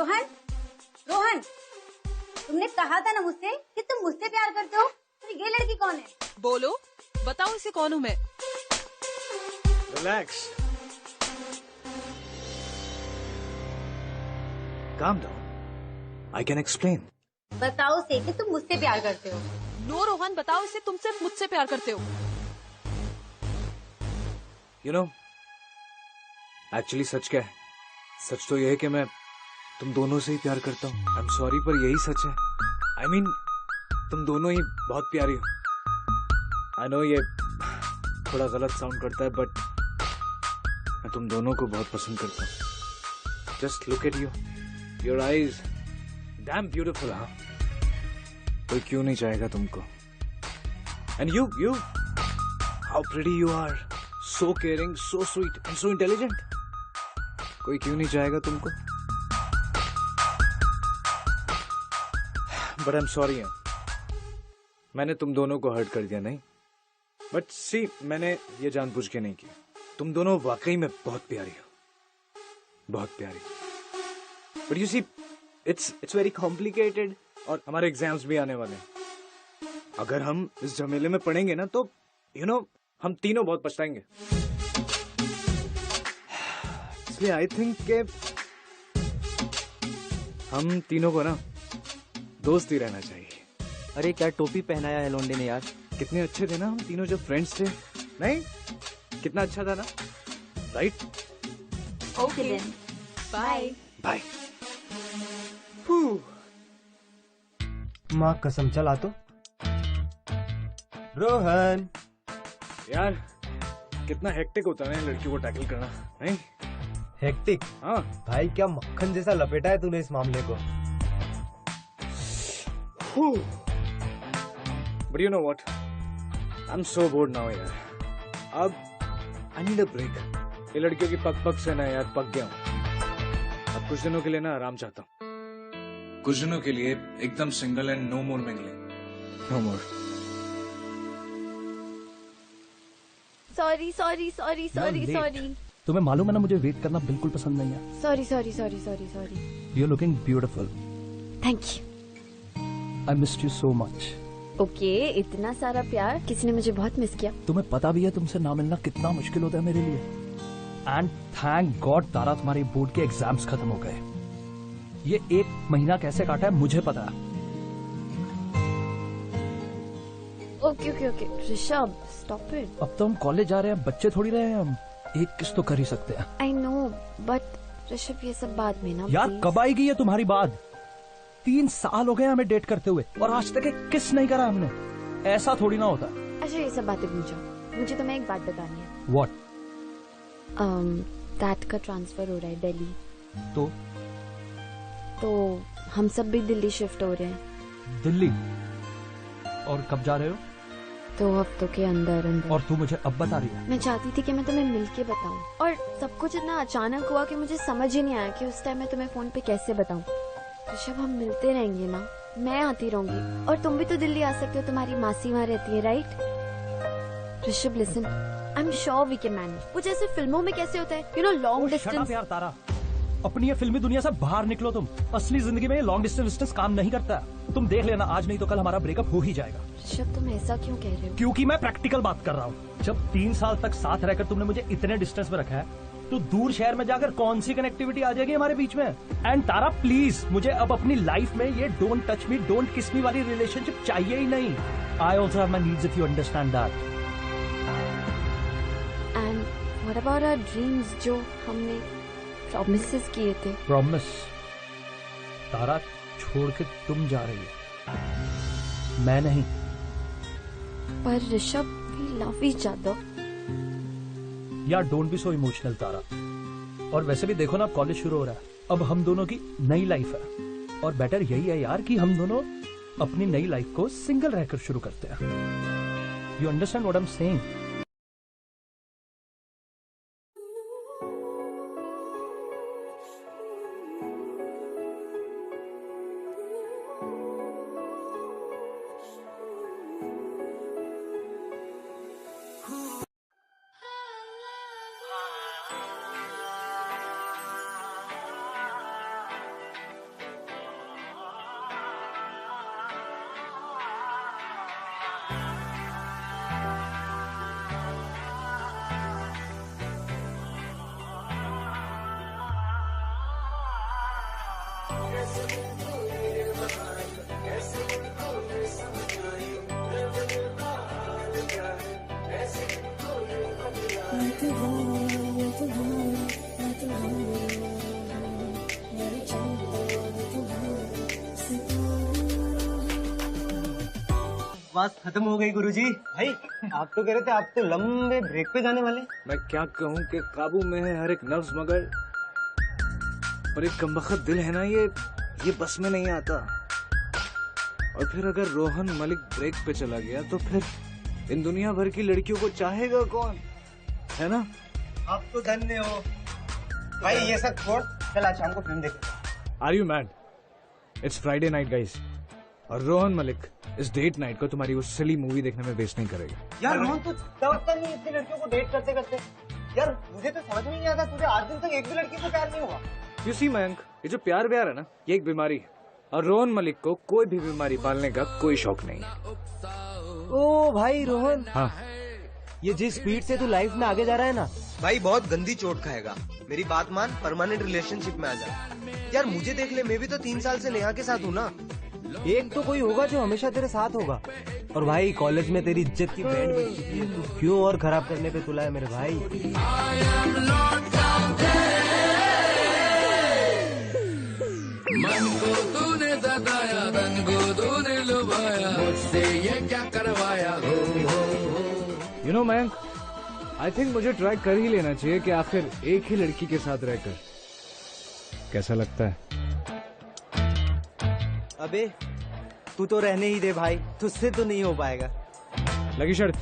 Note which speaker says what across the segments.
Speaker 1: रोहन, रोहन, तुमने कहा था ना मुझसे कि तुम मुझसे प्यार करते हो। तो ये लड़की कौन है?
Speaker 2: बोलो, बताओ इसे कौन हूँ मैं।
Speaker 3: Relax, calm down. I can explain.
Speaker 1: बताओ से कि तुम मुझसे प्यार करते हो।
Speaker 2: नो रोहन, बताओ इसे तुम सिर्फ मुझसे प्यार करते हो।
Speaker 3: You know, actually सच क्या है? सच तो यह है कि मैं तुम दोनों से ही प्यार करता हूँ। I'm sorry पर यही सच है। I mean, तुम दोनों ही बहुत प्यारी हो। I know ये थोड़ा गलत साउंड करता है बट मैं तुम दोनों को बहुत पसंद करता हूँ। Just look at you. Your eyes, damn beautiful, हाँ? कोई क्यों नहीं चाहेगा तुमको? And you, how pretty you are. So caring, so sweet and so intelligent. कोई क्यों नहीं चाहेगा तुमको? But I'm sorry, मैंने तुम दोनों को हर्ट कर दिया नहीं। But see, मैंने ये जानबूझ के नहीं किया। तुम दोनों वाकई में बहुत प्यारी हो, बहुत प्यारी। But you see, it's very complicated और हमारे एग्जाम्स भी आने वाले हैं। अगर हम इस झमेले में पढ़ेंगे ना तो हम तीनों बहुत पछताएंगे। इसलिए आई थिंक के हम तीनों को ना दोस्त ही रहना चाहिए।
Speaker 4: अरे क्या टोपी पहनाया है लौंडे ने यार।
Speaker 3: कितने अच्छे थे ना हम तीनों जब फ्रेंड्स थे, नहीं? कितना अच्छा था ना, right?
Speaker 1: Okay then, bye
Speaker 3: bye.
Speaker 4: माँ कसम, चला तो। रोहन
Speaker 3: यार कितना हेक्टिक होता है ना लड़कियों को टैकल करना, नहीं?
Speaker 4: हेक्टिक?
Speaker 3: हाँ
Speaker 4: भाई क्या मक्खन जैसा लपेटा है तूने इस मामले को।
Speaker 3: But you know what? I'm so bored now यार। अब I need a break। ये लड़कियों की पग से ना यार पक गया हूँ। अब कुछ दिनों के लिए ना आराम चाहता हूँ। कुछ दिनों के लिए एकदम single and no more mingling. No more.
Speaker 5: Sorry sorry sorry sorry sorry.
Speaker 6: तुम्हें मालूम है ना मुझे वेट करना बिल्कुल पसंद नहीं है।
Speaker 5: Sorry sorry sorry sorry sorry.
Speaker 6: You are looking beautiful.
Speaker 5: Thank you.
Speaker 6: I missed you so much.
Speaker 5: Okay, इतना सारा प्यार, किसी ने मुझे बहुत मिस किया।
Speaker 6: तुम्हें पता भी है तुमसे ना मिलना कितना मुश्किल होता है मेरे लिए। एंड थैंक गॉड तारा, तुम्हारे बोर्ड के एग्जाम्स खत्म हो गए। ये 1 महीना कैसे काटा है मुझे पता है।
Speaker 5: Okay okay okay Rishabh, stop it.
Speaker 6: अब तो हम कॉलेज जा रहे हैं, बच्चे थोड़ी रहे हैं हम। एक किस तो कर ही सकते हैं।
Speaker 5: आई नो बट ऋषभ ये सब बाद में ना।
Speaker 6: यार
Speaker 5: please.
Speaker 6: कब आएगी ये तुम्हारी बात? 3 साल हो गए हमें डेट करते हुए और आज तक एक किस नहीं करा हमने। ऐसा थोड़ी ना होता।
Speaker 5: अच्छा ये सब बातें भूल जाओ, मुझे तुम्हें एक बात बतानी है।
Speaker 6: व्हाट?
Speaker 5: दैट का ट्रांसफर हो रहा है दिल्ली।
Speaker 6: तो
Speaker 5: हम सब भी दिल्ली शिफ्ट हो रहे हैं।
Speaker 6: दिल्ली? और कब जा रहे हो?
Speaker 5: 2 हफ्तों के अंदर अंदर।
Speaker 6: और तू मुझे अब बता रही है?
Speaker 5: मैं चाहती थी कि मैं तुम्हें मिलके बताऊं, और सब कुछ इतना अचानक हुआ कि मुझे समझ ही नहीं आया कि उस टाइम मैं तुम्हें फोन पे कैसे बताऊं। ऋषभ हम मिलते रहेंगे ना, मैं आती रहूंगी और तुम भी तो दिल्ली आ सकते हो, तुम्हारी मासी वहाँ रहती है right? Rishabh listen, I am sure we can manage. वो जैसे फिल्मों में कैसे होता है, यू नो लॉन्ग डिस्टेंस।
Speaker 6: यार तारा, अपनी ये फिल्मी दुनिया से बाहर निकलो तुम। असली जिंदगी में लॉन्ग डिस्टेंस काम नहीं करता। तुम देख लेना, आज नहीं तो कल हमारा ब्रेकअप हो ही जाएगा।
Speaker 5: ऋषभ तुम ऐसा क्यों कह रहे हो?
Speaker 6: क्योंकि मैं प्रैक्टिकल बात कर रहा हूँ। जब 3 साल तक साथ रहकर तुमने मुझे इतने डिस्टेंस में रखा है, तो दूर शहर में जाकर कौन सी कनेक्टिविटी आ जाएगी हमारे बीच में? एंड तारा प्लीज, मुझे अब अपनी लाइफ में ये डोंट टच मी, डोंट किस मी वाली रिलेशनशिप चाहिए ही नहीं। I also have my needs, if you understand that.
Speaker 5: And what about our dreams जो हमने प्रॉमिसेस किए थे?
Speaker 6: प्रॉमिस? तारा छोड़ के तुम जा रही हो, मैं नहीं।
Speaker 5: पर Rishabh we love each other.
Speaker 6: यार don't be so emotional Tara. और वैसे भी देखो ना, अब कॉलेज शुरू हो रहा है, अब हम दोनों की नई लाइफ है और बेटर यही है यार कि हम दोनों अपनी नई लाइफ को सिंगल रहकर शुरू करते हैं। You understand what I am saying?
Speaker 4: बकवास खत्म हो गई गुरुजी। भाई आप तो कह रहे थे आप तो लंबे ब्रेक पे जाने वाले।
Speaker 3: मैं क्या कहूँ कि काबू में है हर एक नफ्स, मगर पर एक कमबख्त दिल है ना, ये बस में नहीं आता। और फिर अगर रोहन मलिक ब्रेक पे चला गया तो फिर इन दुनिया भर की लड़कियों को चाहेगा कौन, है ना?
Speaker 4: आप तो धन्य हो भाई। ये सब छोड़, चल आज शाम को फिल्म देखें।
Speaker 3: Are you mad? It's Friday night guys, और रोहन मलिक इस डेट नाइट को तुम्हारी वो सिली मूवी देखने में वेस्ट नहीं करेगा।
Speaker 4: यार रोहन तो दबता नहीं इतनी लड़कियों को डेट करते करते। यार मुझे तो समझ में नहीं आता, तुझे आज दिन तक एक भी लड़की से प्यार नहीं हुआ।
Speaker 3: यू सी मयंक, ये जो प्यार व्यार है ना, ये एक बीमारी है, और रोहन मलिक को कोई भी बीमारी पालने का कोई शौक नहीं है।
Speaker 4: ओ भाई रोहन,
Speaker 3: हाँ,
Speaker 4: ये जिस स्पीड से तू लाइफ में आगे जा रहा है ना भाई, बहुत गंदी चोट खाएगा। मेरी बात मान, परमानेंट रिलेशनशिप में आ जा। यार मुझे देख ले, मैं भी तो 3 साल से नेहा के साथ हूँ ना। एक तो कोई होगा जो हमेशा तेरे साथ होगा। और भाई कॉलेज में तेरी इज्जत की बैंड बज चुकी है, तू क्यों और खराब करने पे तुला है मेरे भाई।
Speaker 7: मन को तूने जगाया, तन को तूने लुभाया, मुझसे ये क्या करवाया।
Speaker 3: You know Mayank, I think मुझे ट्राई कर ही लेना चाहिए कि आखिर एक ही लड़की के साथ रहकर कैसा लगता है।
Speaker 4: अबे तू तो रहने ही दे भाई, तुझसे तो नहीं हो पाएगा।
Speaker 3: लगी शर्त?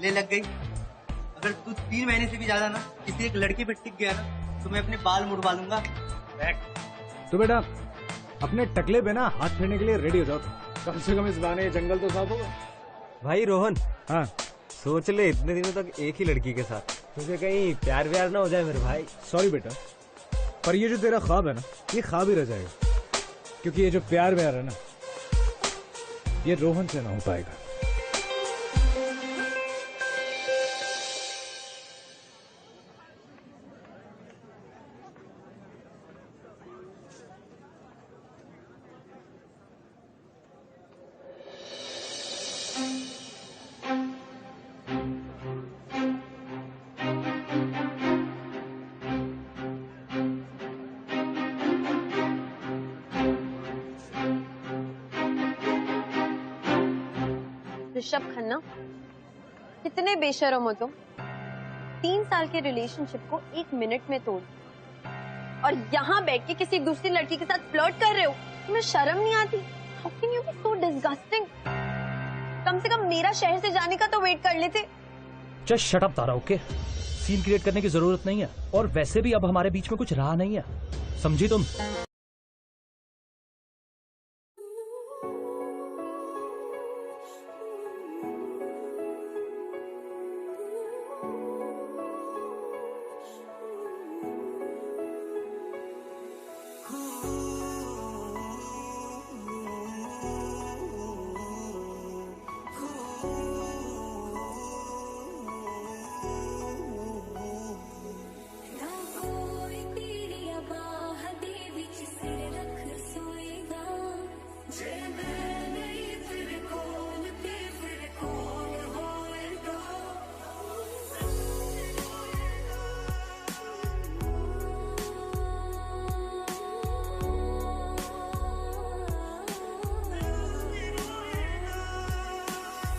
Speaker 4: ले लग गई। अगर तू 3 महीने से भी ज्यादा ना किसी एक लड़की पे टिक गया ना, तो मैं अपने बाल मुड़वा लूंगा।
Speaker 3: तो बेटा अपने टकले पे ना हाथ फेरने के लिए रेडी हो जाओ, कम से कम इस बहाने ये जंगल तो साफ होगा।
Speaker 4: भाई रोहन,
Speaker 3: हाँ,
Speaker 4: सोच ले इतने दिनों तक एक ही लड़की के साथ, तुझे कहीं प्यार व्यार ना हो जाए मेरे भाई।
Speaker 3: सॉरी बेटा, पर ये जो तेरा ख्वाब है ना, ये ख्वाब ही रह जाएगा, क्योंकि ये जो प्यार व्यार है ना, ये रोहन से ना हो पाएगा।
Speaker 5: ऋषभ खन्ना, कितने बेशर्म हो तुम। 3 साल के रिलेशनशिप को 1 मिनट में तोड़, और यहाँ बैठ के किसी दूसरी लड़की के साथ फ्लर्ट कर रहे हो। तुम्हें शर्म नहीं आती? How can you be so disgusting. कम से कम मेरा शहर से जाने का तो वेट कर लेते।
Speaker 6: जस्ट शट अप तारा, ओके? सीन क्रिएट करने की जरूरत नहीं है, और वैसे भी अब हमारे बीच में कुछ रहा नहीं है, समझी तुम?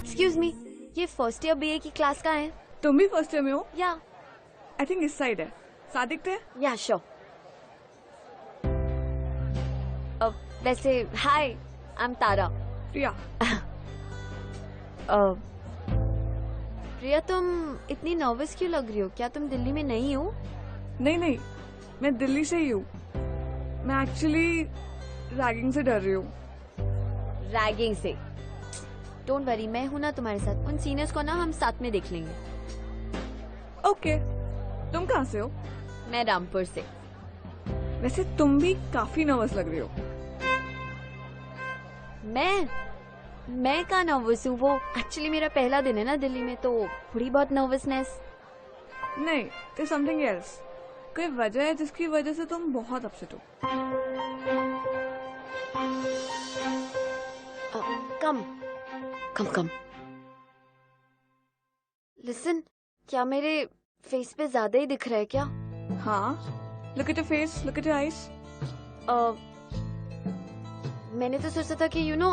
Speaker 5: एक्सक्यूज मी, ये फर्स्ट ईयर बीए की क्लास का है?
Speaker 2: तुम भी फर्स्ट ईयर में हो?
Speaker 5: या
Speaker 2: आई थिंक इस साइड है, साथ दिखते हैं।
Speaker 5: या श्योर। वैसे हाय, आई एम तारा।
Speaker 2: प्रिया।
Speaker 5: प्रिया, तुम इतनी नर्वस क्यों लग रही हो? क्या तुम दिल्ली में नहीं हो?
Speaker 2: नहीं, मैं दिल्ली से ही हूँ। मैं एक्चुअली रैगिंग से डर रही हूँ।
Speaker 5: रैगिंग से? डोंट वरी, मैं हूं ना तुम्हारे साथ। उन सीनियर्स को ना हम साथ में देख लेंगे।
Speaker 2: ओके। तुम कहाँ से हो?
Speaker 5: मैं रामपुर से।
Speaker 2: वैसे तुम भी काफी नर्वस लग रही हो।
Speaker 5: मैं कहाँ नर्वस हूँ? वो एक्चुअली मेरा पहला दिन है ना दिल्ली में, तो थोड़ी बहुत नर्वसनेस।
Speaker 2: नहीं, there's something else। कोई वजह है जिसकी वजह से तुम बहुत अपसेट हो?
Speaker 5: कम। लिसन, क्या मेरे फेस पे ज्यादा ही दिख रहा है क्या?
Speaker 2: हाँ, look at your face, look at your eyes।
Speaker 5: मैंने तो सोचा था कि यू नो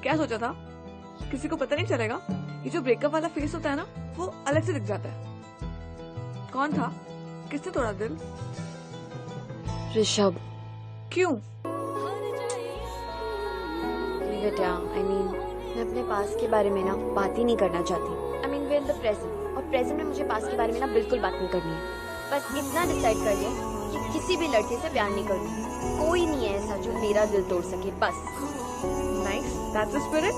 Speaker 2: क्या सोचा था? किसी को पता नहीं चलेगा। ये जो ब्रेकअप वाला फेस होता है ना, वो अलग से दिख जाता है। कौन था? किसने तोड़ा दिल?
Speaker 5: ऋषभ।
Speaker 2: क्यों?
Speaker 5: बेटा, I mean, मैं अपने पास के बारे में ना बात ही नहीं करना चाहती। I mean, we're in the present, और प्रेजेंट में मुझे पास के बारे में ना बिल्कुल बात नहीं करनी है। बस इतना डिसाइड कर लिया कि किसी भी लड़के से प्यार नहीं करूँगी। कोई नहीं है ऐसा जो मेरा दिल तोड़ सके, बस।
Speaker 2: Nice, that's the spirit.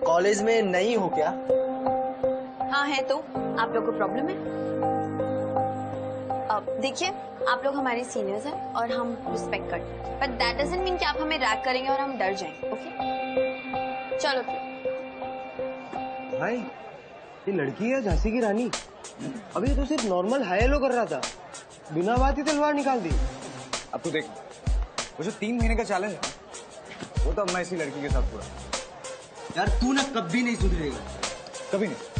Speaker 4: College में नहीं हो क्या?
Speaker 5: हाँ है तो, आप लोग को प्रॉब्लम है? अब देखिए, आप लोग हमारे सीनियर्स हैं और हम रिस्पेक्ट करते हैं, बट दैट डजंट मीन कि आप हमें रैग करेंगे और हम डर जाएंगे, ओके? चलो फिर।
Speaker 4: भाई, ये लड़की है झांसी की रानी। अभी तो सिर्फ नॉर्मल हाय हेलो कर रहा था, बिना बात ही तलवार निकाल दी।
Speaker 3: अब तू देख, वो जो 3 महीने का चैलेंज है वो तो अब मैं इसी लड़की के साथ पूरा।
Speaker 4: यार तू ना कभी नहीं सुधरेगा,
Speaker 3: कभी नहीं।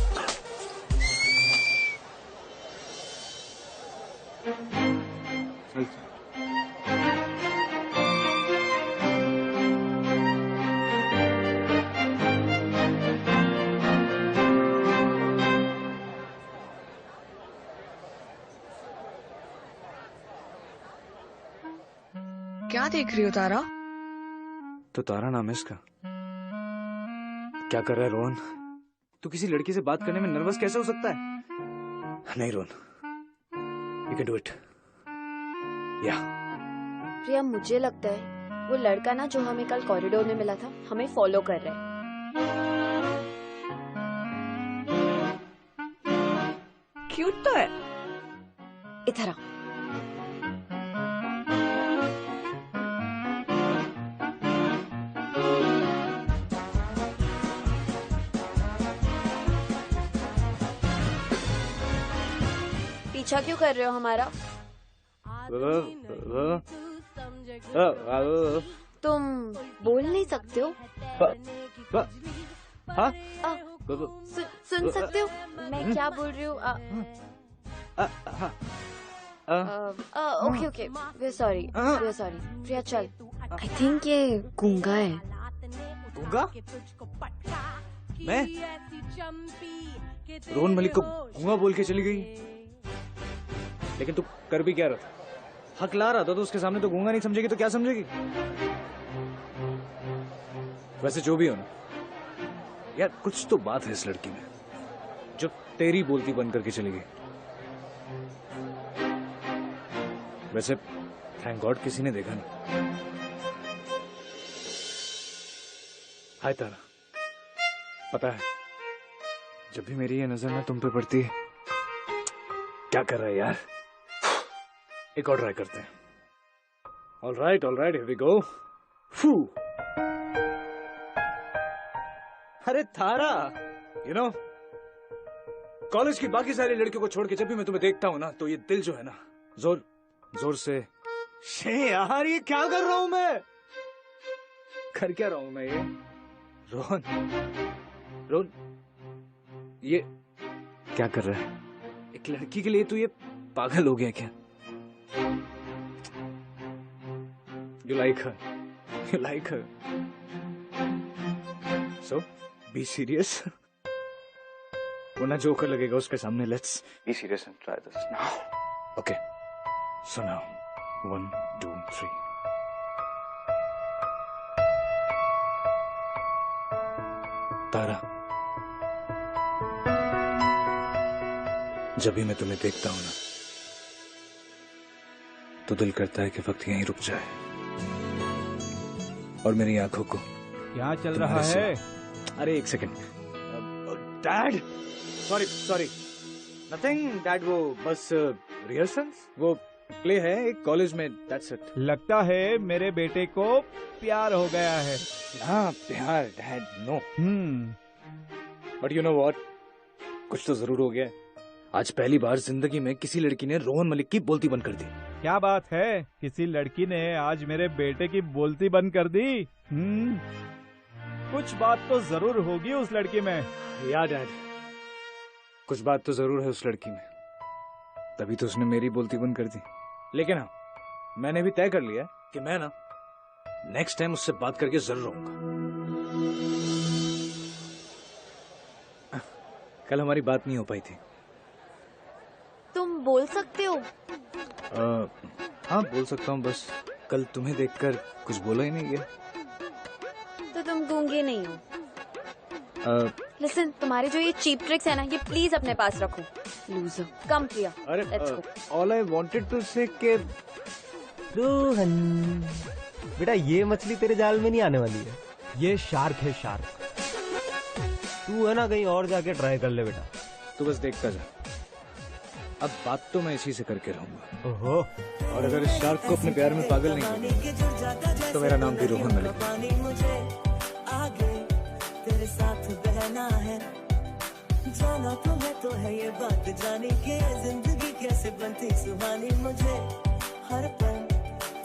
Speaker 2: क्या देख रही हो तारा?
Speaker 3: तो तारा नाम है इसका। क्या कर रहा है रोहन? तू किसी लड़की से बात करने में नर्वस कैसे हो सकता है? नहीं Rohan, you can do it. या
Speaker 5: प्रिया, मुझे लगता है वो लड़का ना जो हमें कल कॉरिडोर में मिला था, हमें फॉलो कर रहा है।
Speaker 2: क्यूट तो है।
Speaker 5: इधर आ। पीछा क्यों कर रहे हो हमारा? तुम बोल नहीं सकते हो? सुन सकते हो मैं क्या बोल रही हूँ? Okay okay, we sorry. Priya चल। आई थिंक ये गूंगा है।
Speaker 3: गूंगा? मैं? रोहन मलिक को गूंगा बोल के चली गई, लेकिन तू कर भी क्या रहा था? हक ला रहा था, तो उसके सामने तो गूंगा नहीं समझेगी तो क्या समझेगी? वैसे जो भी हो ना यार, कुछ तो बात है इस लड़की में जो तेरी बोलती बंद करके चली गई। वैसे थैंक गॉड किसी ने देखा नहीं। हाय तारा, पता है जब भी मेरी ये नजर ना तुम पे पड़ती है, क्या कर रहा है यार? एक और ट्राई करते हैं। All right, here we go. फू। अरे तारा, यू नो कॉलेज की बाकी सारी लड़कियों को छोड़ के जब भी मैं तुम्हें देखता हूं ना, तो ये दिल जो है ना जोर से यार, ये क्या कर रहा हूं मैं? कर क्या रहा हूं मैं ये? रोहन ये क्या कर रहा है? एक लड़की के लिए तू ये पागल हो गया क्या? You like her. So, be serious. वरना जोकर लगेगा उसके सामने। Let's be serious and try this now. Okay. So now, 1, 2, 3. तारा, जब भी मैं तुम्हें देखता हूं ना, तो दिल करता है कि वक्त यहीं रुक जाए और मेरी आंखों को
Speaker 6: क्या चल रहा है?
Speaker 3: अरे एक second dad, sorry nothing dad, वो बस रिहर्सल्स, वो प्ले है एक कॉलेज में, दैट्स इट।
Speaker 6: लगता है मेरे बेटे को प्यार हो गया है।
Speaker 3: हाँ प्यार dad, no. But you know what, कुछ तो जरूर हो गया। आज पहली बार जिंदगी में किसी लड़की ने रोहन मलिक की बोलती बंद कर दी।
Speaker 6: क्या बात है, किसी लड़की ने आज मेरे बेटे की बोलती बंद कर दी? कुछ बात तो जरूर होगी उस लड़की में।
Speaker 3: या डैड, कुछ बात तो जरूर है उस लड़की में। तभी तो उसने मेरी बोलती बंद कर दी। लेकिन हाँ, मैंने भी तय कर लिया कि मैं ना नेक्स्ट टाइम उससे बात करके जरूर रहूंगा। कल हमारी बात नहीं हो पाई थी।
Speaker 5: तुम बोल सकते हो?
Speaker 3: हाँ बोल सकता हूँ, बस कल तुम्हें देखकर कुछ बोला ही नहीं गया।
Speaker 5: तो तुम गूंगे नहीं हो? लिसन, तुम्हारे जो ये चीप ट्रिक्स है ना, ये प्लीज अपने पास रखो। लूजर। कम प्रिया,
Speaker 3: अरे
Speaker 5: let's go.
Speaker 3: All I wanted to say कि
Speaker 4: रोहन बेटा, ये मछली तेरे जाल में नहीं आने वाली है। ये शार्क है, शार्क। तू है ना, कहीं और जाके ट्राई कर ले बेटा।
Speaker 3: तू बस देखता जा। अब बात तो मैं इसी से करके रहूंगा।
Speaker 4: ओहो।
Speaker 3: और अगर इस शार्क को अपने प्यार में पागल नहीं किया तो मेरा नाम भी रोहन मलिक।
Speaker 8: तेरे साथ बहना है, जाना तुम्हें तो है ये बात, जाने के जिंदगी कैसे बनती सुहानी। मुझे हर पल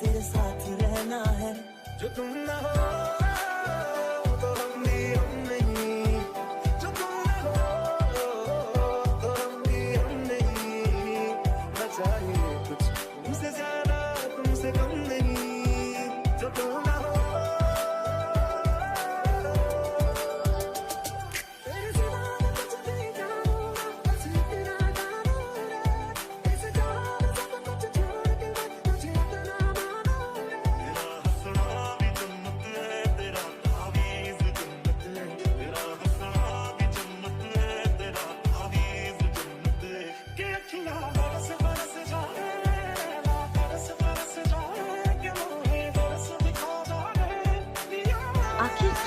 Speaker 8: तेरे साथ रहना है। जो तुम ना हो तो हम भी हम नहीं, जो तुम ना हो तो हम भी हम नहीं। न चाहिए कुछ तुमसे ज्यादा, तुमसे कम नहीं। जो तुम ना हो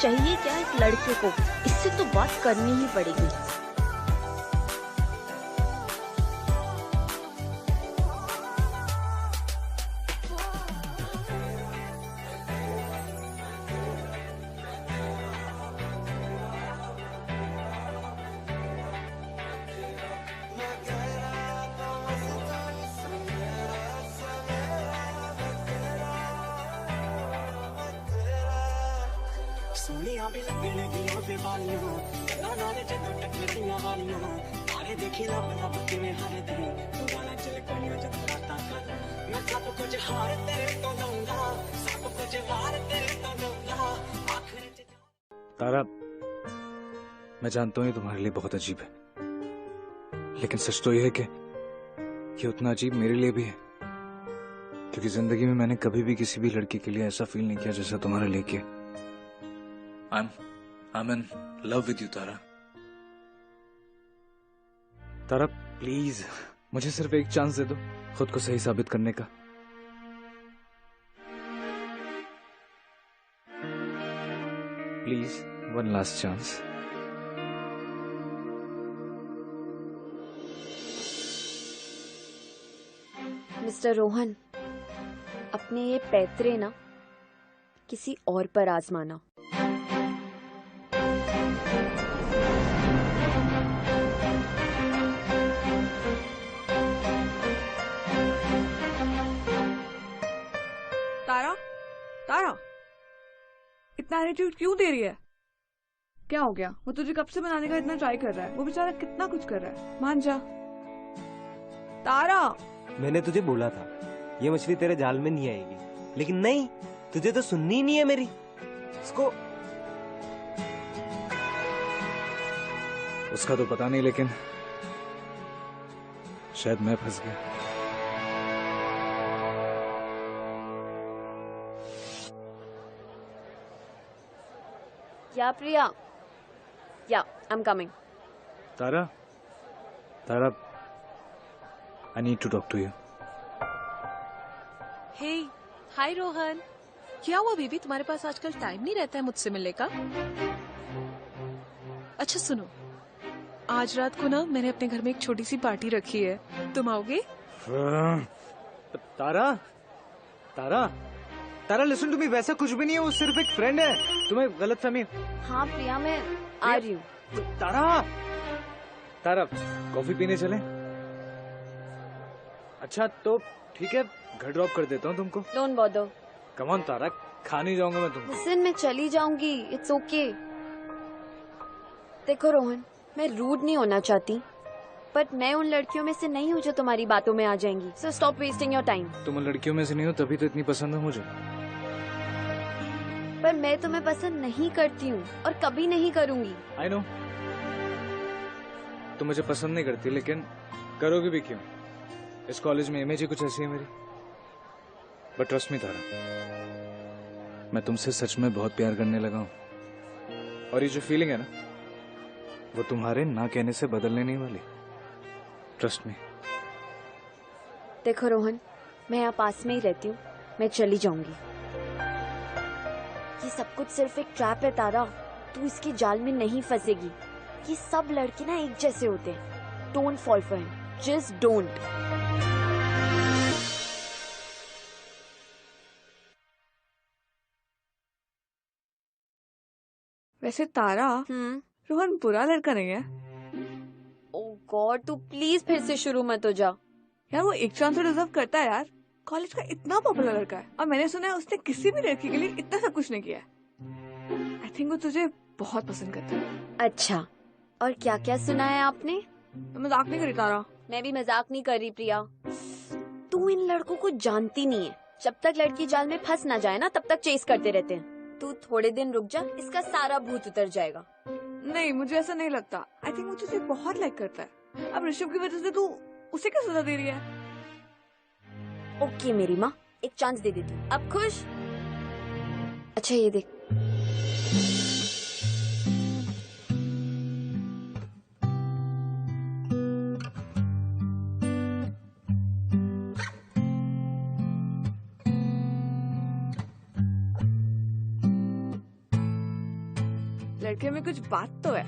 Speaker 5: चाहिए क्या इस लड़के को? इससे तो बात करनी ही पड़ेगी।
Speaker 8: सोनिया भी लगने दिलों पे वालियां, नाने जदों टकरदियां वालियां, मारे देखी लब लब किवें हर दिन, तू गाना चल कोनियां जब रातां कर, मैं सब कुछ हार तेरे तो दूंगा, सब कुछ वार तेरे तो दूंगा, आखिर च।
Speaker 3: तारा, मैं जानता हूँ ये तुम्हारे लिए बहुत अजीब है, लेकिन सच तो यह है कि ये उतना अजीब मेरे लिए भी है, क्योंकि जिंदगी में मैंने कभी भी किसी भी लड़की के लिए ऐसा फील नहीं किया जैसा तुम्हारे लिए किया। I'm in love with you, Tara. Tara please मुझे सिर्फ एक चांस दे दो खुद को सही साबित करने का। Please, one last chance.
Speaker 5: Mister Rohan, अपने ये पैतरे ना किसी और पर आजमाना।
Speaker 2: तारा, तारा, इतना एटीट्यूड क्यों दे रही है? क्या हो गया? वो तुझे कब से मनाने का इतना ट्राई कर रहा है। वो बेचारा कितना कुछ कर रहा है। मान जा। तारा,
Speaker 4: मैंने तुझे बोला था ये मछली तेरे जाल में नहीं आएगी, लेकिन नहीं, तुझे तो सुननी ही नहीं है मेरी। इसको
Speaker 3: उसका तो पता नहीं, लेकिन शायद मैं फंस गया।
Speaker 5: या प्रिया, या I am coming.
Speaker 3: Tara, Tara, I need to talk to you.
Speaker 9: हे, हाय रोहन। क्या हुआ बेबी, तुम्हारे पास आजकल टाइम नहीं रहता है मुझसे मिलने का? अच्छा सुनो, आज रात को ना मैंने अपने घर में एक छोटी सी पार्टी रखी है, तुम आओगे?
Speaker 3: तारा, तारा, तारा लिसन टू मी, वैसा कुछ भी नहीं है, वो सिर्फ एक फ्रेंड है, तुम्हें गलतफहमी।
Speaker 5: हाँ प्रिया, मैं आ रही हूँ।
Speaker 3: तारा, तारा, कॉफी पीने चले? अच्छा तो ठीक है, घर ड्रॉप कर देता हूँ तुमको।
Speaker 5: Don't bother.
Speaker 3: कम ऑन तारा, खा नहीं जाऊंगा मैं तुमको।
Speaker 5: लिसन, मैं चली जाऊंगी, इट्स ओके। देखो रोहन, मैं रूड नहीं होना चाहती, पर मैं उन लड़कियों में से नहीं हूँ जो तुम्हारी बातों में आ जाएंगी। So stop wasting your time.
Speaker 3: तुम उन लड़कियों में से नहीं हो तभी तो इतनी पसंद है मुझे।
Speaker 5: पर मैं तुम्हें पसंद नहीं करती हूँ और कभी नहीं करूँगी।
Speaker 3: आई नो तुम मुझे पसंद नहीं करती, लेकिन करोगे भी क्यों? इस कॉलेज में इमेज ही कुछ ऐसी है मेरी। बट ट्रस्ट मी तारा, मैं तुमसे सच में बहुत प्यार करने लगा हूँ, और ये जो फीलिंग है ना, वो तुम्हारे ना कहने से बदलने नहीं वाली। Trust me.
Speaker 5: देखो रोहन, मैं यहाँ पास में ही रहती हूँ, मैं चली जाऊंगी। ये सब कुछ सिर्फ एक ट्रैप है तारा, तू इसके जाल में नहीं फंसेगी। ये सब लड़के ना एक जैसे होते हैं। Don't fall for him, just don't.
Speaker 2: वैसे तारा, रोहन बुरा लड़का नहीं है।
Speaker 5: ओह गॉड, तू प्लीज फिर से शुरू मत हो जा।
Speaker 2: यार वो एक चांस तो डिजर्व करता है यार। कॉलेज का इतना पॉपुलर लड़का है, और मैंने सुना है उसने किसी भी लड़की के लिए इतना सब कुछ नहीं किया है। आई थिंक वो तुझे बहुत पसंद करता है।
Speaker 5: अच्छा, और क्या क्या सुना है आपने?
Speaker 2: तो मजाक नहीं करी तारा।
Speaker 5: मैं भी मजाक नहीं कर रही प्रिया। तू इन लड़कों को जानती नहीं है। जब तक लड़की जाल में फंस ना जाए ना, तब तक चेस करते रहते हैं। तू थोड़े दिन रुक जा, इसका सारा भूत उतर जाएगा।
Speaker 2: नहीं, मुझे ऐसा नहीं लगता। आई थिंक वो तुझे बहुत लाइक करता है। अब ऋषभ की वजह से तू उसे क्या सजा दे रही है?
Speaker 5: ओके मेरी माँ, एक चांस दे देती हूँ। अब खुश? अच्छा ये देख।
Speaker 2: लड़के में कुछ बात तो है।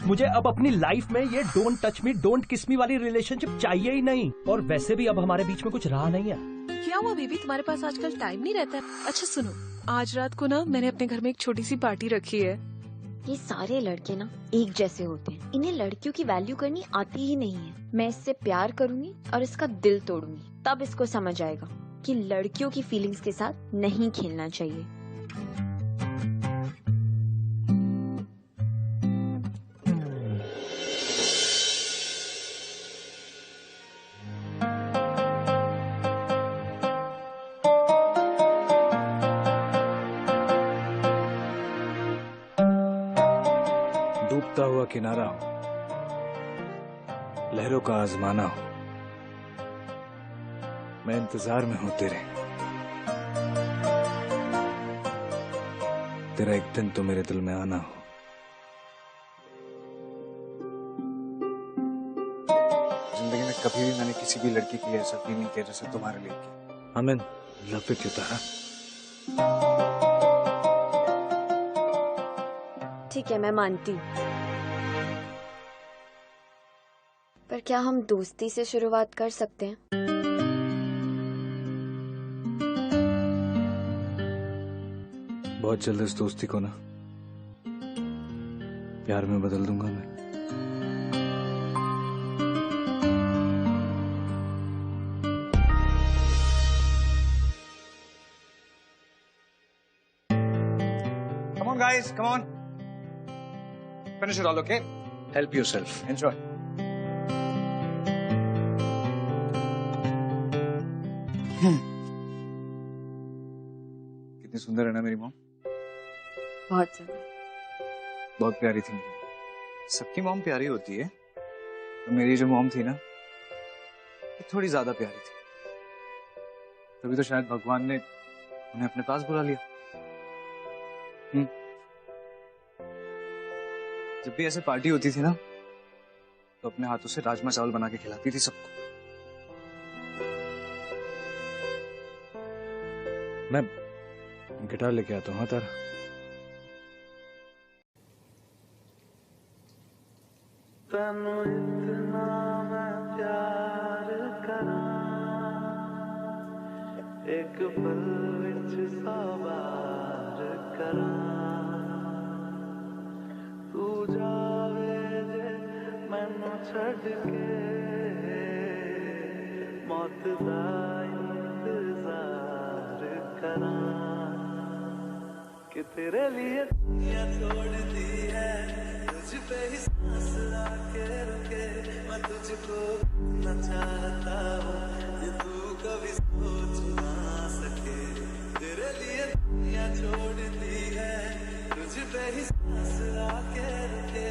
Speaker 6: मुझे अब अपनी लाइफ में ये डोंट टच मी डोंट किस मी वाली रिलेशनशिप चाहिए ही नहीं। और वैसे भी अब हमारे बीच में कुछ रहा नहीं है।
Speaker 9: क्या हुआ बेबी, तुम्हारे पास आजकल टाइम नहीं रहता है? अच्छा सुनो, आज रात को ना मैंने अपने घर में एक छोटी सी पार्टी रखी है।
Speaker 5: ये सारे लड़के ना एक जैसे होते हैं। इन्हें लड़कियों की वैल्यू करनी आती ही नहीं है। मैं इससे प्यार करूंगी और इसका दिल तोड़ूंगी, तब इसको समझ आएगा कि लड़कियों की फीलिंग्स के साथ नहीं खेलना चाहिए।
Speaker 3: डूबता हुआ किनारा हो, लहरों का आजमाना हो, मैं इंतजार में हूं तेरे। तेरा एक दिन तो मेरे दिल में आना हो। जिंदगी में कभी भी मैंने किसी भी लड़की के लिए ऐसा फील नहीं किया जैसे तुम्हारे लिए किया। I am in love with you Tara.
Speaker 5: ठीक है, मैं मानती हूँ, पर क्या हम दोस्ती से शुरुआत कर सकते हैं?
Speaker 3: बहुत जल्द इस दोस्ती को ना प्यार में बदल दूंगा मैं। Come on guys, come on. Finish it all, okay? Help yourself. Enjoy. कितनी सुंदर है ना मेरी मॉम।
Speaker 5: बहुत ज्यादा।
Speaker 3: बहुत प्यारी थी। सबकी मॉम प्यारी होती है, तो मेरी जो मॉम थी ना, वो थोड़ी ज्यादा प्यारी थी। तभी तो शायद भगवान ने उन्हें अपने पास बुला लिया। जब भी ऐसे पार्टी होती थी ना, तो अपने हाथों से राजमा चावल बना के खिलाती थी सबको। मैं गिटार लेके आता हूँ तारा।
Speaker 8: तनु इतना मैं प्यार करा, एक पल विच सौ बार करा। तू जावे जे मैनू छड़ के, मौत दा इंतजार करा। कि तेरे लिए दुनिया तोड़ दी है, तुझ पे ही सांस आके रुके, मैं तुझको न चाहता हूँ ये तू कभी सोच ना सके। तेरे लिए दुनिया छोड़ दी है, तुझ पे ही सांस आके रुके।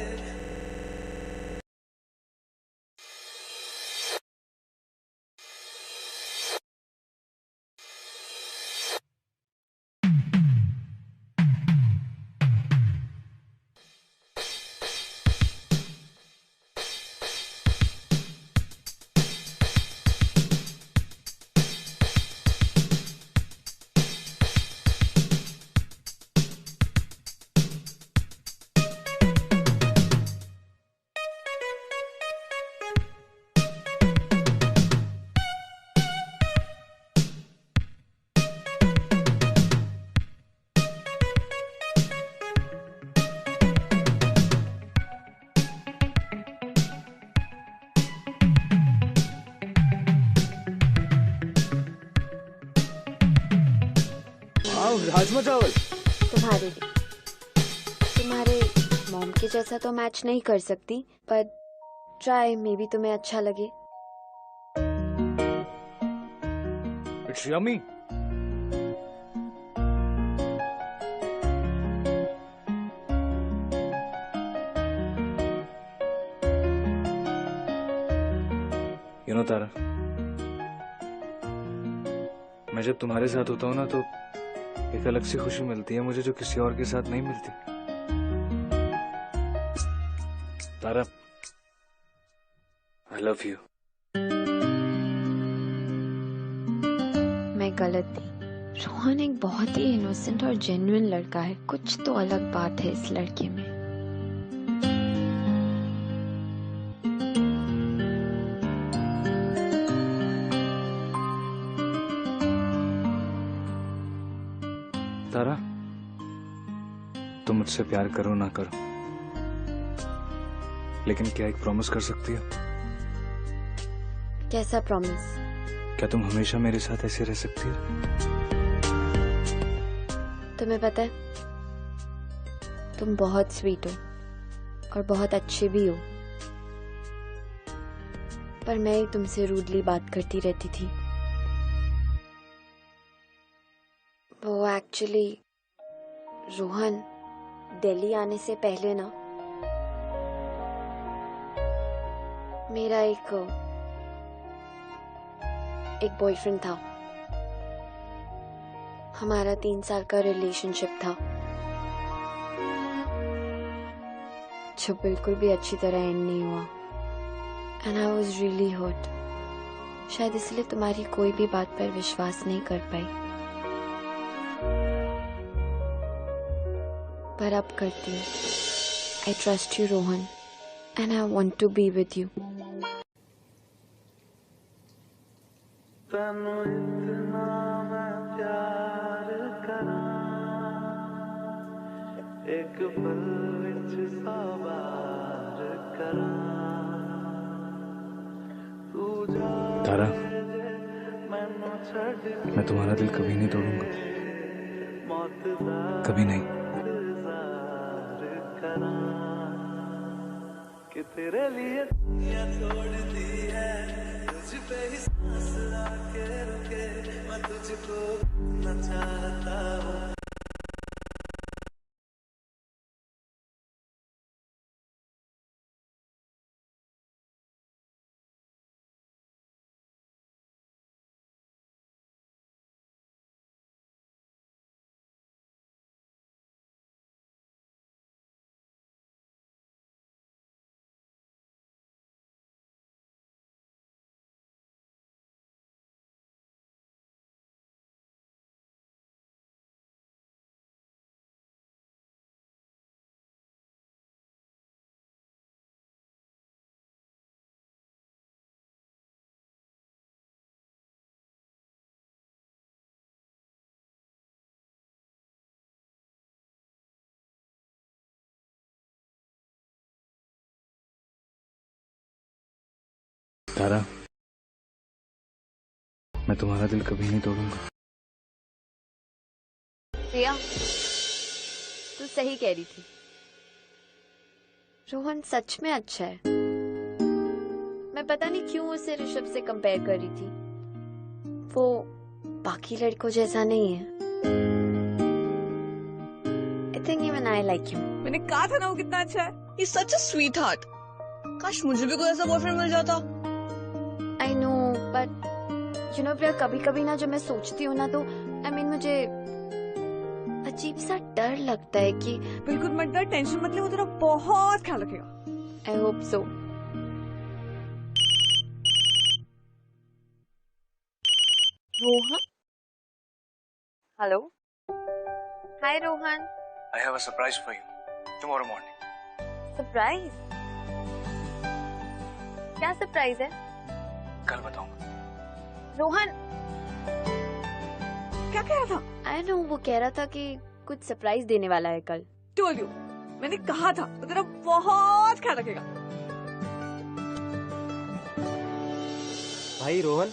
Speaker 3: राजमा चावल
Speaker 5: तुम्हारे लिए। तुम्हारे मॉम के जैसा तो मैच नहीं कर सकती, पर ट्राई, मे बी तुम्हें अच्छा लगे।
Speaker 3: It's yummy. यू नो तारा, मैं जब तुम्हारे साथ होता हूँ ना तो एक अलग सी खुशी मिलती है मुझे जो किसी और के साथ नहीं मिलती। तारा, आई लव यू।
Speaker 5: मैं गलत थी। रोहन एक बहुत ही इनोसेंट और जेन्युइन लड़का है। कुछ तो अलग बात है इस लड़के में।
Speaker 3: तारा, तुम मुझसे प्यार करो ना करो, लेकिन क्या एक प्रॉमिस कर सकती हो?
Speaker 5: कैसा प्रॉमिस?
Speaker 3: क्या तुम हमेशा मेरे साथ ऐसे रह सकती हो?
Speaker 5: तुम्हें पता है, तुम बहुत स्वीट हो और बहुत अच्छे भी हो, पर मैं ही तुमसे रूडली बात करती रहती थी। वो एक्चुअली रोहन दिल्ली आने से पहले ना मेरा एक बॉयफ्रेंड था। हमारा 3 साल का रिलेशनशिप था जो बिल्कुल भी अच्छी तरह एंड नहीं हुआ। And I was really hurt. शायद इसलिए तुम्हारी कोई भी बात पर विश्वास नहीं कर पाई, पर अब करती हूँ। I trust you Rohan, and I want to be with you.
Speaker 8: Tanu इतना मैं प्यार करा, एक पल विच 100 बार करा। तू
Speaker 3: तारा,
Speaker 8: मैनू छड़
Speaker 3: मैं तुम्हारा दिल कभी नहीं तोड़ूंगा,
Speaker 8: मौत दा
Speaker 3: कभी नहीं।
Speaker 8: करा कि तेरे लिए दुनिया तोड़ दी है, तुझ पे ही सांस आके रुके, मैं तुझको न चाहता हूँ।
Speaker 3: तारा, मैं तुम्हारा दिल कभी नहीं तोड़ूंगा।
Speaker 5: प्रिया, तू सही कह रही थी। रोहन सच में अच्छा है। मैं पता नहीं क्यों उसे ऋषभ से कंपेयर कर रही थी। वो बाकी लड़कों जैसा नहीं है। I think even I like him.
Speaker 2: मैंने कहा था ना वो कितना अच्छा है।
Speaker 9: He's such a sweetheart. काश मुझे भी कोई ऐसा बॉयफ्रेंड मिल जाता।
Speaker 5: I know, but you know प्रिया, कभी कभी ना जब मैं सोचती हूँ ना तो मुझे अजीब सा डर लगता है कि
Speaker 2: बिल्कुल मत डर, टेंशन मत ले, वो तेरा बहुत ख्याल रखेगा।
Speaker 5: I hope so. Rohan? Hello. Hi Rohan.
Speaker 3: I have a surprise for you tomorrow morning.
Speaker 5: Surprise? क्या सरप्राइज है?
Speaker 3: कल बताऊंगा।
Speaker 5: रोहन,
Speaker 2: क्या कह रहा था?
Speaker 5: आई नो, वो कह रहा था कि कुछ सरप्राइज देने वाला है कल।
Speaker 2: टोल्ड यू, मैंने कहा था वो तेरा बहुत ख्याल रखेगा।
Speaker 4: भाई रोहन,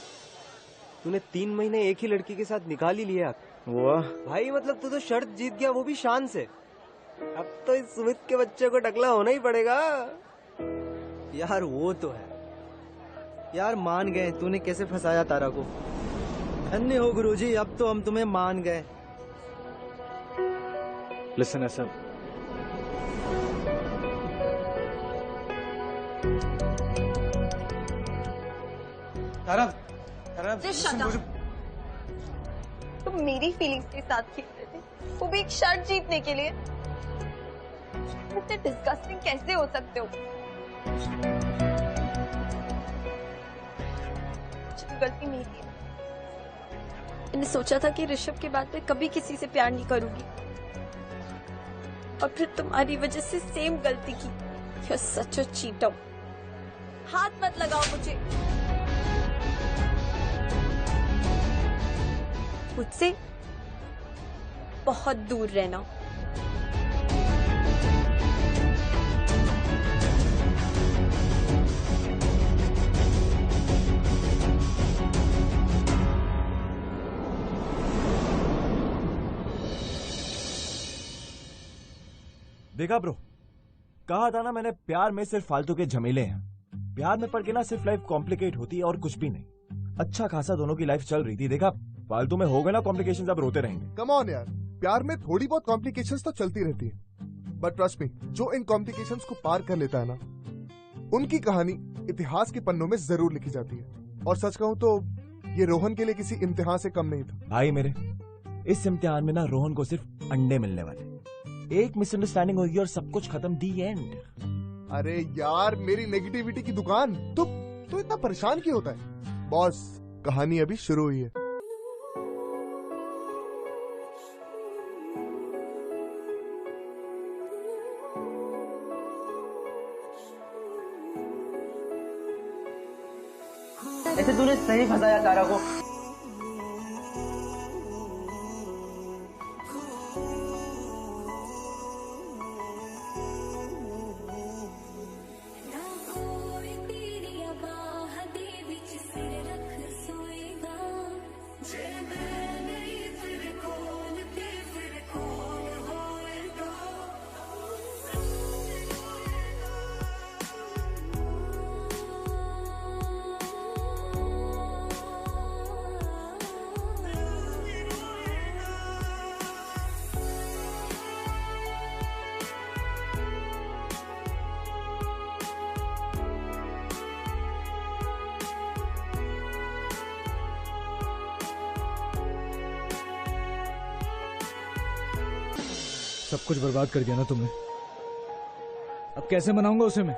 Speaker 4: तूने 3 महीने एक ही लड़की के साथ निकाल ही लिया।
Speaker 3: वाह
Speaker 4: भाई मतलब तू तो शर्त जीत गया, वो भी शान से। अब तो इस सुमित के बच्चे को टकला होना ही पड़ेगा। यार वो तो है यार, मान गए। तूने कैसे फंसाया तारा को। धन्य हो गुरुजी, अब तो हम तुम्हें मान गए।
Speaker 3: लिसन ऐसा,
Speaker 4: तारा तारा
Speaker 9: तुम मेरी फीलिंग्स के साथ खेल रहे थे, वो भी एक शर्ट जीतने के लिए। इतने डिस्गस्टिंग कैसे हो सकते हो? गलती मेरी है। मैंने सोचा था कि ऋषभ के बाद मैं कभी किसी से प्यार नहीं करूंगी, और फिर तुम्हारी वजह से सेम गलती की। You're such a cheater. हाथ मत लगाओ मुझे। मुझसे बहुत दूर रहना।
Speaker 6: देखा ब्रो, कहा था ना मैंने, प्यार में सिर्फ फालतू के झमेले हैं। प्यार में पड़ के ना सिर्फ लाइफ कॉम्प्लिकेट होती है और कुछ भी नहीं। अच्छा खासा दोनों की लाइफ चल रही थी, देखा फालतू में हो गए ना कॉम्प्लिकेशंस, अब रोते रहेंगे।
Speaker 10: कम ऑन यार, प्यार में थोड़ी बहुत कॉम्प्लिकेशंस तो चलती रहती है, बट ट्रस्ट मी, जो इन कॉम्प्लिकेशंस को पार कर लेता है ना, उनकी कहानी इतिहास के पन्नों में जरूर लिखी जाती है। और सच कहूं तो ये रोहन के लिए किसी इम्तिहान से कम नहीं था।
Speaker 6: भाई मेरे, इस इम्तिहान में ना रोहन को सिर्फ अंडे मिलने वाले। एक मिसअंडरस्टैंडिंग होगी और सब कुछ खत्म, दी एंड।
Speaker 10: अरे यार, मेरी नेगेटिविटी की दुकान, तो इतना परेशान क्यों होता है? बॉस, कहानी अभी शुरू हुई है।
Speaker 4: ऐसे तूने सही फंसाया तारा को।
Speaker 3: सब कुछ बर्बाद कर दिया ना तुमने, अब कैसे मनाऊंगा उसे मैं?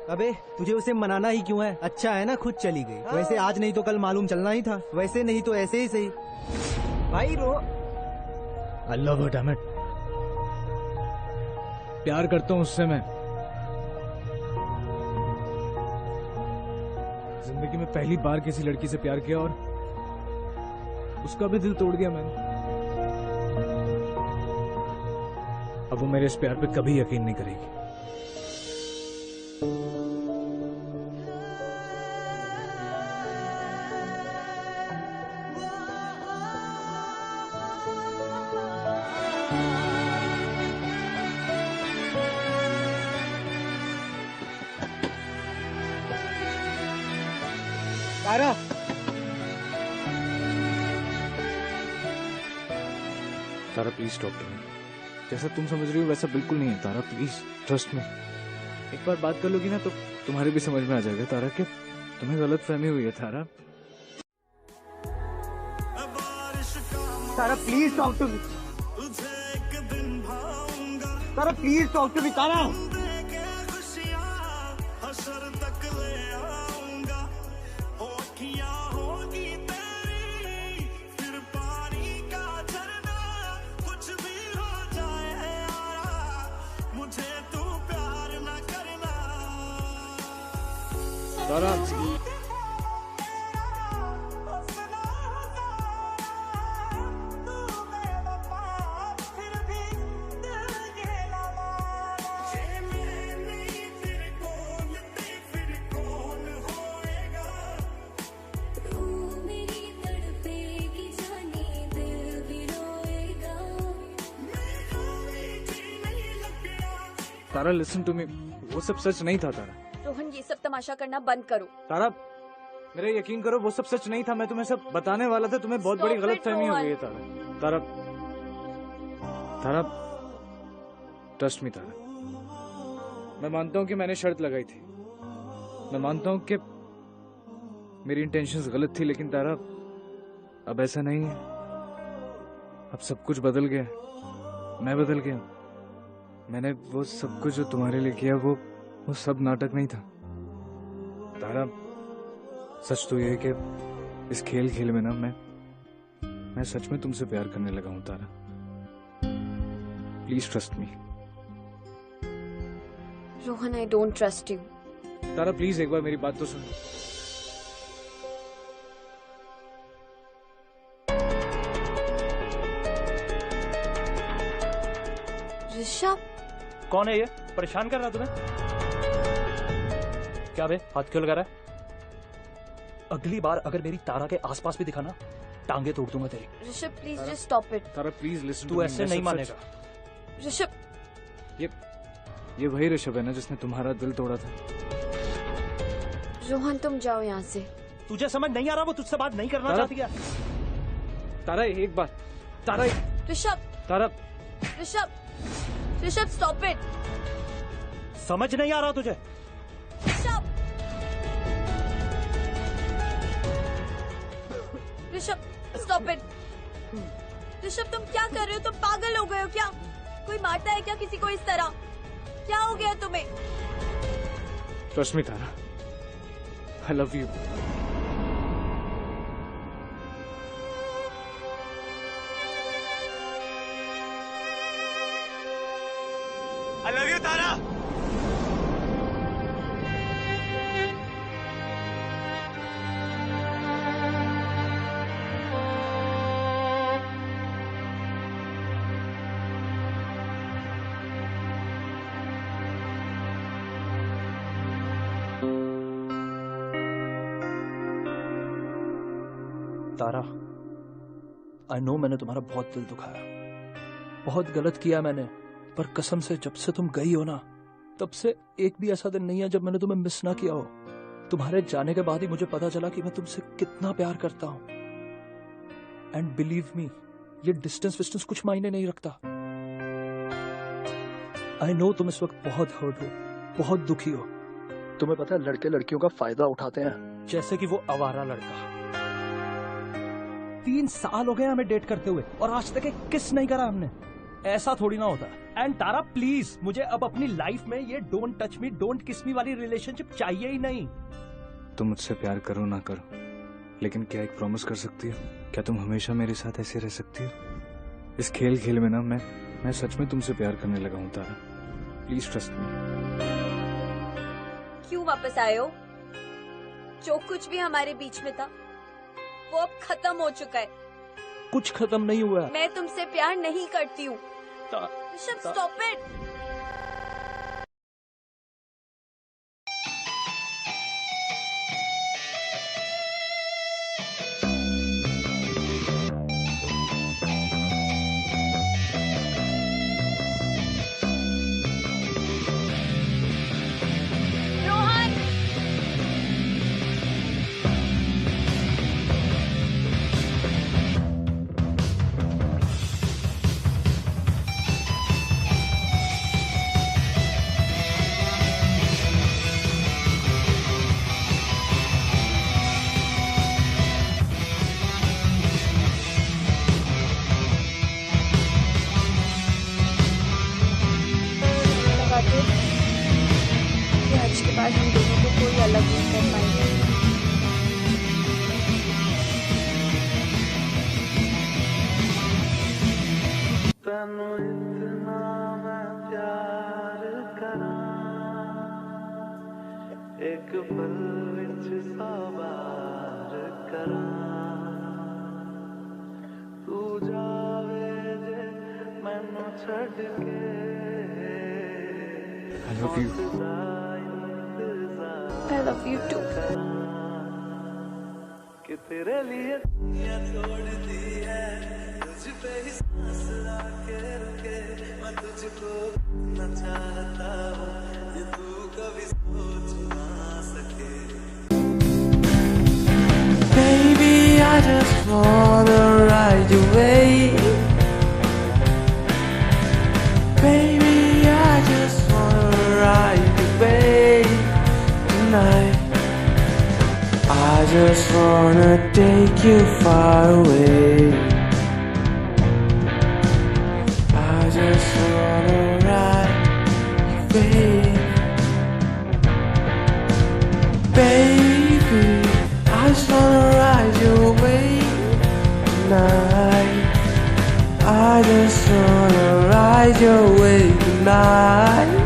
Speaker 4: अबे तुझे उसे मनाना ही क्यों है? अच्छा है ना खुद चली गई। वैसे आज नहीं तो कल मालूम चलना ही था, वैसे नहीं तो ऐसे ही सही। भाई रो,
Speaker 3: I love her, damn it. प्यार करता हूँ उससे मैं। जिंदगी में पहली बार किसी लड़की से प्यार किया और उसका भी दिल तोड़ दिया मैंने। अब वो मेरे इस प्यार पे कभी यकीन नहीं करेगी।
Speaker 4: तारा
Speaker 3: तारा प्लीज टॉक टू मी। जैसा तुम समझ रही हो वैसा बिल्कुल नहीं है तारा, प्लीज ट्रस्ट मी। एक बार बात कर लोगी ना तो तुम्हारे भी समझ में आ जाएगा तारा कि तुम्हें गलत फहमी हुई है Tara.
Speaker 4: Tara please talk to me. Tara please talk to me. Tara
Speaker 3: Tara Tara listen to me, वो सब सच नहीं था तारा।
Speaker 9: रोहन ये सब तमाशा करना बंद करो।
Speaker 3: तारा मेरा यकीन करो वो सब सच नहीं था, मैं तुम्हें सब बताने वाला था, तुम्हें बहुत बड़ी गलत फहमी हो गई है तारा। तारा तारा ट्रस्ट मी तारा, मैं मानता हूँ कि मैंने शर्त लगाई थी, मैं मानता हूँ कि मेरी इंटेंशंस गलत थी, लेकिन तारा अब ऐसा नहीं है, अब सब कुछ बदल गया, मैं बदल गया। मैंने वो सब कुछ जो तुम्हारे लिए किया वो सब नाटक नहीं था तारा। सच तो ये है कि इस खेल खेल में ना मैं सच में तुमसे प्यार करने लगा हूं Tara. Please trust me.
Speaker 9: Rohan I don't trust you.
Speaker 3: Tara please एक बार मेरी बात तो सुन।
Speaker 9: ऋषभ
Speaker 6: कौन है ये? परेशान कर रहा तुम्हें? क्या बे हाथ क्यों लगा रहा है? अगली बार अगर मेरी तारा के आसपास भी दिखा ना, टांगे तोड़ दूंगा तेरी।
Speaker 9: Rishabh please just stop it.
Speaker 3: Tara please listen.
Speaker 6: तू ऐसे नहीं मानेगा।
Speaker 9: ऋषभ
Speaker 3: ये वही ऋषभ है ना जिसने तुम्हारा दिल तोड़ा था।
Speaker 9: रोहन तुम जाओ यहाँ से।
Speaker 6: तुझे समझ नहीं आ रहा वो तुझसे बात नहीं करना चाहती है?
Speaker 3: तारा एक बार। तारा
Speaker 9: ऋषभ।
Speaker 3: तारा
Speaker 9: ऋषभ स्टॉप इट।
Speaker 6: समझ नहीं आ रहा तुझे?
Speaker 9: Rishabh stop it. ऋषभ तुम क्या कर रहे हो? तुम पागल हो गए हो क्या? कोई मारता है क्या किसी को इस तरह? क्या हो गया तुम्हें?
Speaker 3: Trust me Tara, I love you.
Speaker 4: I love you Tara.
Speaker 6: Tara I know मैंने तुम्हारा बहुत दिल दुखाया, बहुत गलत किया मैंने, पर कसम से जब से तुम गई हो ना तब से एक भी ऐसा दिन नहीं है जब मैंने तुम्हें मिस ना किया हो। तुम्हारे जाने के बाद ही मुझे पता चला कि मैं तुमसे कितना प्यार करता हूं। एंड बिलीव मी, ये डिस्टेंस विस्टेंस कुछ मायने नहीं रखता। आई नो तुम इस वक्त बहुत हर्ट हो, बहुत दुखी हो। तुम्हें पता है लड़के लड़कियों का फायदा उठाते हैं, जैसे कि वो आवारा लड़का। 3 साल हो गए हमें डेट करते हुए और आज तक एक किस नहीं करा हमने। ऐसा थोड़ी ना होता। एंड तारा प्लीज, मुझे अब अपनी लाइफ में ये डोंट टच मी डोंट किस मी वाली रिलेशनशिप चाहिए ही नहीं।
Speaker 3: तुम मुझसे प्यार करो ना करो, लेकिन क्या एक प्रॉमिस कर सकती हो? क्या तुम हमेशा मेरे साथ ऐसे रह सकती हो? इस खेल खेल में ना मैं सच में तुमसे प्यार करने लगा हूँ तारा। प्लीज ट्रस्ट मी।
Speaker 9: क्यों वापस आए हो? जो कुछ भी हमारे बीच में था वो अब खत्म हो चुका है।
Speaker 6: कुछ खत्म नहीं हुआ।
Speaker 9: मैं तुमसे प्यार नहीं करती हूँ। Rishabh stop it. Rohan
Speaker 3: I love you.
Speaker 9: I love you too.
Speaker 8: कि तेरे लिए दुनिया तोड़ दी है, तुझ पे ही सांस आके रुके, मैं तुझको न चाहता हूँ, ये तू कभी सोच ना सके। Baby, I just wanna ride your wave. Baby, I just wanna ride your wave tonight. I just wanna take you far away. I just wanna ride your wave. Baby, I just wanna ride your wave tonight. I just wanna ride your wave tonight.